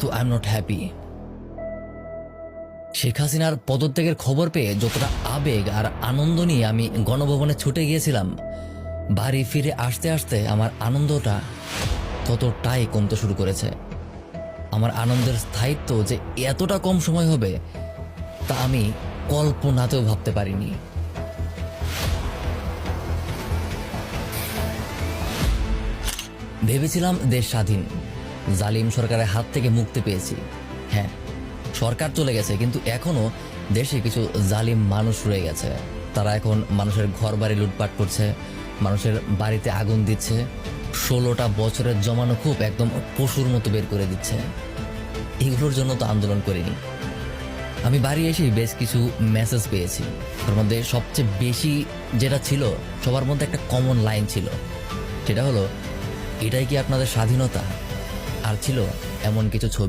কিন্তু I am not happy. Sheikh হাসিনার পদত্যাগের খবর পেয়ে যতটা আবেগ আর আনন্দ নিয়ে আমি গণভবনে ছুটে গিয়েছিলাম, বাড়ি ফিরে আসতে আসতে আমার আনন্দটা ততটাই কমতে শুরু করেছে। আমার আনন্দের স্থায়িত্ব যে এতটা কম সময় হবে তা আমি কল্পনাতেও ভাবতে পারিনি। ভেবেছিলাম দেশ স্বাধীন, জালিম সরকারের হাত থেকে মুক্তি পেয়েছি। হ্যাঁ, সরকার চলে গেছে, কিন্তু এখনো দেশে কিছু জালিম মানুষ রয়ে গেছে। তারা এখন মানুষের ঘর বাড়ি লুটপাট করছে, মানুষের বাড়িতে আগুন দিচ্ছে, 16টা বছরের জমানো খুব একদম পশুর মতো বের করে দিচ্ছে। এগুলোর জন্য তো আন্দোলন করিনি। আমি বাড়ি এসেই বেশ কিছু মেসেজ পেয়েছি। তার মধ্যে সবচেয়ে বেশি যেটা ছিল, সবার মধ্যে একটা কমন লাইন ছিল, সেটা হলো, এটাই কি আপনাদের স্বাধীনতা? আর ছিল এমন কিছু ছবি।